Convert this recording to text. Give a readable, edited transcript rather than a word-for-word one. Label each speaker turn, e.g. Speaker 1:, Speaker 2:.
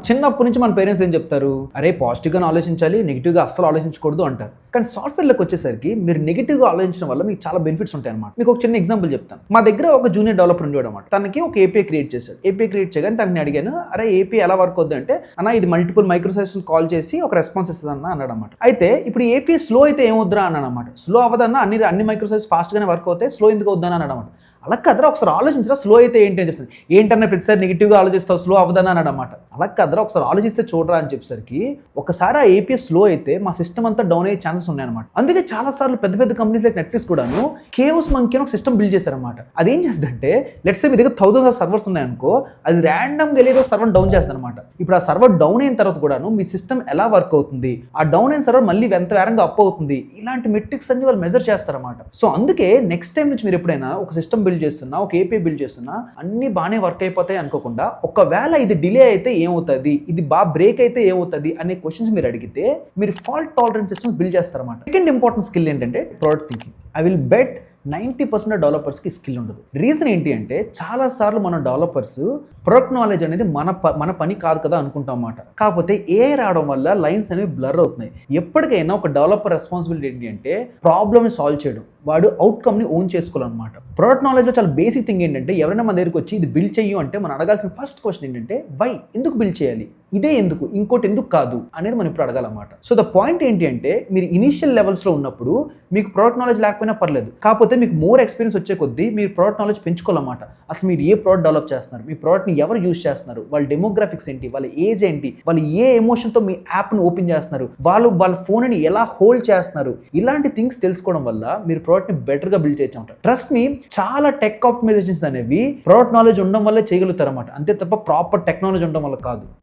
Speaker 1: చిన్నప్పటి నుంచి మన పేరెంట్స్ ఏం చెప్తారు, అరే పాజిటివ్గా ఆలోచించాలి, నెగిటివ్గా అస్సలు ఆలోచించకూడదు అంటారు. కానీ సాఫ్ట్వేర్లోకి వచ్చేసరికి మీరు నెగిటివ్గా ఆలోచించడం వల్ల మీకు చాలా బెనిఫిట్స్ ఉంటాయి అనమాట. మీకు ఒక చిన్న ఎగ్జాంపుల్ చెప్తాను. మా దగ్గర ఒక జూనియర్ డెవలపర్ ఉండేవాడు అనమాట. తనకి ఒక ఏపీఐ క్రియేట్ చేశాడు. ఏపీఐ క్రియేట్ చేయగానే తనని అడిగాను, అరే ఏపీఐ ఎలా వర్క్ అవుద్ది అంటే, అన్న ఇది మల్టిపుల్ మైక్రో సర్వీసెస్ కాల్ చేసి ఒక రెస్పాన్స్ ఇస్తుంది అన్న అన్నాడు అనమాట. అయితే ఇప్పుడు ఏపీఐ స్లో అయితే ఏమవుద్దా అన్నాడు అనమాట. స్లో అవ్వదన్న, అన్ని మైక్రో సర్వీసెస్ ఫాస్ట్గానే వర్క్ అవుతాయి, స్లో ఎందుకు అవుద్దని అన్నాడు అనమాట. అలా కదరా, ఒకసారి ఆలోచించరా, స్లో అయితే ఏంటి అని చెప్తుంది. ఏంటన్నా ప్రతిసారి నెగిటివ్గా ఆలోచిస్తావు, స్లో అవ్వదని అన్నాడు అనమాట. అలా కదరా, ఒకసారి ఆలోచిస్తే చూడరా అని చెప్పేసరికి ఒకసారి ఆ ఏపీఐ స్లో అయితే మా సిస్టమ్ అంతా డౌన్ అయ్యే ఛాన్సెస్ ఉన్నాయన్నమాట. అందుకే చాలా సార్లు పెద్ద పెద్ద కంపెనీస్ లైక్ నెట్ఫ్లిక్స్ కూడాను కేఓస్ మంకీ అని ఒక సిస్టమ్ బిల్డ్ చేశారనమాట. అది ఏం చేస్తుందంటే, లెట్స్ సే మీ దగ్గర 1000 సర్వర్స్ ఉన్నాయనుకో, అది ర్యాండమ్గా వెళ్ళేది ఒక సర్వర్ డౌన్ చేస్తుంది అనమాట. ఇప్పుడు ఆ సర్వర్ డౌన్ అయిన తర్వాత కూడాను మీ సిస్టమ్ ఎలా వర్క్ అవుతుంది, ఆ డౌన్ అయిన సర్వర్ మళ్ళీ ఎంత వేరంగా అప్ అవుతుంది, ఇలాంటి మెట్రిక్స్ అన్ని వాళ్ళు మెజర్ చేస్తారన్నమాట. సో అందుకే నెక్స్ట్ టైం నుంచి మీరు ఎప్పుడైనా ఒక సిస్టమ్ బిల్డ్ చేస్తున్నా, ఒక ఏపీఐ బిల్డ్ చేస్తున్నా, అన్ని బాగానే వర్క్ అయిపోతాయి అనుకోకుండా, ఒకవేళ ఇది డిలే అయితే ఏమవుతుంది, ఇది బాగా బ్రేక్ అయితే ఏమవుతుంది అనే క్వశ్చన్స్ మీరు అడిగితే మీరు ఫాల్ట్ టాలరెన్స్ సిస్టమ్స్ బిల్డ్ చేస్తారన్నమాట. సెకండ్ ఇంపార్టెంట్ స్కిల్ ఏంటంటే product thinking. I will bet 90% డెవలపర్స్కి స్కిల్ ఉండదు. రీజన్ ఏంటి అంటే, చాలాసార్లు మన డెవలపర్స్ ప్రొడక్ట్ నాలెడ్జ్ అనేది మన పని కాదు కదా అనుకుంటాం అన్నమాట. కాకపోతే ఏఐ రావడం వల్ల లైన్స్ అనేవి బ్లర్ అవుతున్నాయి. ఎప్పటికైనా ఒక డెవలపర్ రెస్పాన్సిబిలిటీ ఏంటి అంటే ప్రాబ్లమ్ని సాల్వ్ చేయడం, వాడు అవుట్కమ్ని ఓన్ చేసుకోవాలన్నమాట. ప్రొడక్ట్ నాలెడ్జ్లో చాలా బేసిక్ థింగ్ ఏంటంటే, ఎవరైనా మన దగ్గరికి వచ్చి ఇది బిల్డ్ చెయ్యు అంటే మనం అడగాల్సిన ఫస్ట్ క్వశ్చన్ ఏంటంటే, వై, ఎందుకు బిల్డ్ చేయాలి, ఇదే ఎందుకు, ఇంకోటి ఎందుకు కాదు అనేది మనం ఇప్పుడు అడగాలన్నమాట. సో ద పాయింట్ ఏంటి అంటే, మీరు ఇనిషియల్ లెవెల్స్లో ఉన్నప్పుడు మీకు ప్రొడక్ట్ నాలెడ్జ్ లేకపోయినా పర్లేదు, కాకపోతే మీకు మోర్ ఎక్స్పీరియన్స్ వచ్చే కొద్దీ మీరు ప్రొడక్ట్ నాలెడ్జ్ పెంచుకోవాలన్నమాట. అసలు మీరు ఏ ప్రోడక్ట్ డెవలప్ చేస్తున్నారు, మీ ప్రోడక్ట్ని ఎవరు యూజ్ చేస్తున్నారు, వాళ్ళ డెమోగ్రాఫిక్స్ ఏంటి, వాళ్ళ ఏజ్ ఏంటి, వాళ్ళు ఏ ఎమోషన్తో మీ యాప్ను ఓపెన్ చేస్తున్నారు, వాళ్ళ ఫోన్ని ఎలా హోల్డ్ చేస్తున్నారు, ఇలాంటి థింగ్స్ తెలుసుకోవడం వల్ల మీరు ప్రోడక్ట్ని బెటర్గా బిల్డ్ చేయొచ్చు అంటారు. ట్రస్ట్ మీ, చాలా టెక్ ఆప్టిమైజేషన్స్ అనేవి ప్రోడక్ట్ నాలెడ్జ్ ఉండడం వల్లే చేయగలుగుతారు అన్నమాట, అంతే తప్ప ప్రాపర్ టెక్నాలజీ ఉండడం వల్ల కాదు.